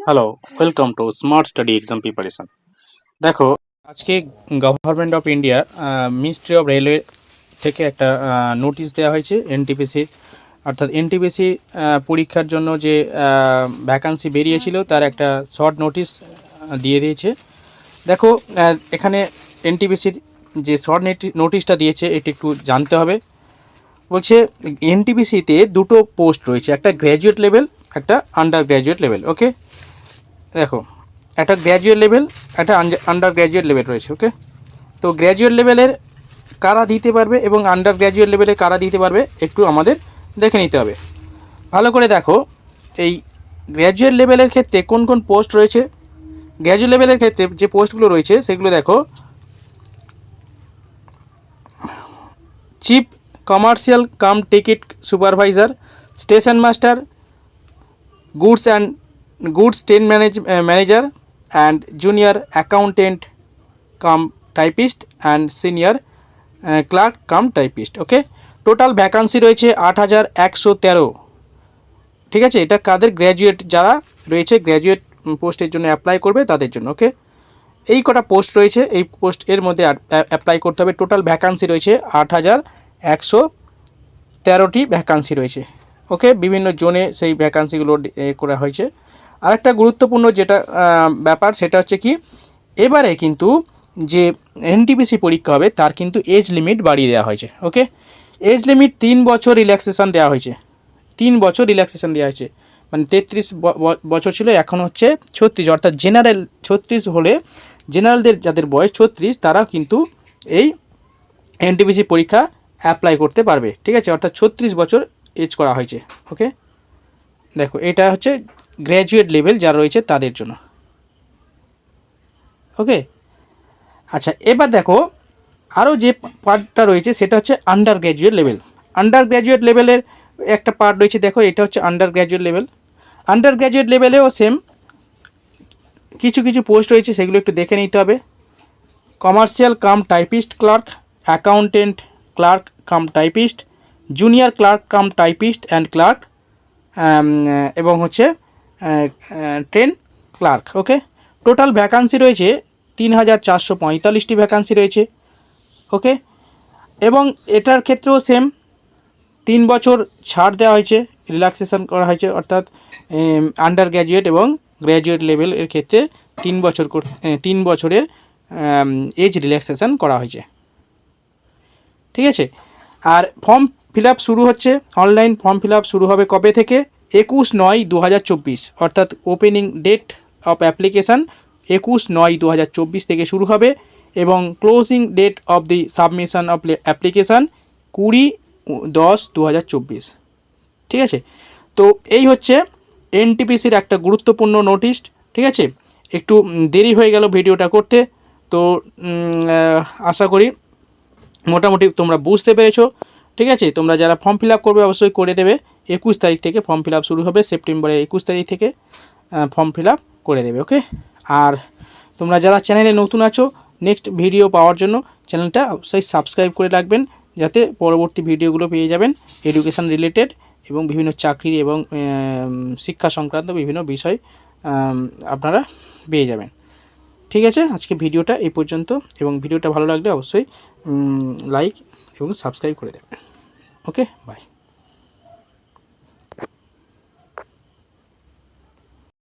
Hello, welcome to smart study exam preparation. দেখো, আজকে government of India ministry of railway থেকে একটা notice দেওয়া হয়েছে এনটিপিসি, অর্থাৎ এনটিপিসি পরীক্ষার জন্য যে ভ্যাকান্সি বেরিয়েছিল তার একটা শর্ট নোটিশ দিয়ে দিয়েছে। দেখো, এখানে এনটিপিসির যে শর্ট নোটিশটা দিয়েছে এটি একটু জানতে হবে। বলছে এনটিপিসিতে দুটো পোস্ট রয়েছে, একটা গ্র্যাজুয়েট লেভেল, একটা আন্ডার গ্র্যাজুয়েট লেভেল। ওকে, দেখো, একটা গ্র্যাজুয়েট লেভেল, একটা আন্ডার গ্র্যাজুয়েট লেভেল রয়েছে। ওকে, তো গ্র্যাজুয়েট লেভেলের কারা দিতে পারবে এবং আন্ডার গ্র্যাজুয়েট লেভেলে কারা দিতে পারবে একটু আমাদের দেখে নিতে হবে। ভালো করে দেখো, এই গ্র্যাজুয়েট লেভেলের ক্ষেত্রে কোন কোন পোস্ট রয়েছে। গ্র্যাজুয়েট লেভেলের ক্ষেত্রে যে পোস্টগুলো রয়েছে সেগুলো দেখো: chief commercial cum ticket supervisor, station master, goods train manager and junior accountant cum typist and senior clerk cum typist. Okay, total vacancy রয়েছে 8113। ঠিক আছে, এটা কাদের? গ্র্যাজুয়েট যারা রয়েছে, গ্র্যাজুয়েট পোস্টের জন্য অ্যাপ্লাই করবে তাদের জন্য। ওকে, এই কটা পোস্ট রয়েছে, এই পোস্ট এর মধ্যে অ্যাপ্লাই করতে হবে। টোটাল ভ্যাকান্সি রয়েছে 8113টি ভ্যাকান্সি রয়েছে। ওকে, বিভিন্ন জোনে সেই ভ্যাকান্সিগুলো করা হয়েছে। আরেকটা গুরুত্বপূর্ণ যেটা ব্যাপার সেটা হচ্ছে কি, এবারে কিন্তু যে এনটিপিসি পরীক্ষা হবে তার কিন্তু এজ লিমিট বাড়িয়ে দেওয়া হয়েছে। ওকে, এজ লিমিট 3 বছর রিল্যাক্সেশন দেওয়া হয়েছে। 3 বছর রিল্যাক্সেশন দেওয়া হয়েছে, মানে 33 বছর ছিল, এখন হচ্ছে 36। অর্থাৎ জেনারেল 36 হলে, জেনারেলদের যাদের বয়স 36 তারা কিন্তু এই এনটিপিসি পরীক্ষা অ্যাপ্লাই করতে পারবে। ঠিক আছে, অর্থাৎ 36 বছর এজ করা হয়েছে। ওকে, দেখো, এটা হচ্ছে গ্র্যাজুয়েট লেভেল যারা রয়েছে তাদের জন্য। ওকে, আচ্ছা, এবার দেখো আরও যে পার্টটা রয়েছে সেটা হচ্ছে undergraduate level. Undergraduate লেভেলের একটা পার্ট রয়েছে, দেখো, এটা হচ্ছে undergraduate level. Undergraduate লেভেলেও সেম কিছু কিছু পোস্ট রয়েছে, সেগুলো একটু দেখে নিতে হবে। Commercial cum typist clerk, accountant clerk cum typist, junior clerk cum typist and clerk, এবং হচ্ছে train clerk. Okay, total vacancy রয়েছে 3445টি ভ্যাকান্সি রয়েছে। ওকে, এবং এটার ক্ষেত্রেও সেম 3 বছর ছাড় দেওয়া হয়েছে, রিল্যাক্সেশন করা হয়েছে। অর্থাৎ আন্ডার গ্র্যাজুয়েট এবং গ্র্যাজুয়েট লেভেল এর ক্ষেত্রে 3 বছরের এজ রিল্যাক্সেশন করা হয়েছে। ঠিক আছে, আর ফর্ম ফিল আপ শুরু হচ্ছে, অনলাইন ফর্ম ফিল আপ শুরু হবে কবে থেকে? 21/9/2024। অর্থাৎ ওপেনিং ডেট অফ অ্যাপ্লিকেশান 21/9/2024 থেকে শুরু হবে এবং closing date of the submission of application 20/10/2024। ঠিক আছে, তো এই হচ্ছে এনটিপিসির একটা গুরুত্বপূর্ণ নোটিশ। ঠিক আছে, একটু দেরি হয়ে গেল ভিডিওটা করতে, তো আশা করি মোটামুটি তোমরা বুঝতে পেরেছো। ঠিক আছে, তোমরা যারা ফর্ম ফিল আপ করবে অবশ্যই করে দেবে। 21 তারিখ থেকে ফর্ম ফিল আপ শুরু হবে, সেপ্টেম্বরের 21 তারিখ থেকে ফর্ম ফিল আপ করে দেবে। ওকে, আর তোমরা যারা চ্যানেলে নতুন আছো, নেক্সট ভিডিও পাওয়ার জন্য চ্যানেলটা অবশ্যই সাবস্ক্রাইব করে রাখবেন, যাতে পরবর্তী ভিডিওগুলো পেয়ে যাবেন এডুকেশান রিলেটেড এবং বিভিন্ন চাকরি এবং শিক্ষা সংক্রান্ত বিভিন্ন বিষয় আপনারা পেয়ে যাবেন। ঠিক আছে, আজকে ভিডিওটা এই পর্যন্ত, এবং ভিডিওটা ভালো লাগলে অবশ্যই লাইক এবং সাবস্ক্রাইব করে দেবেন। ওকে, বাই।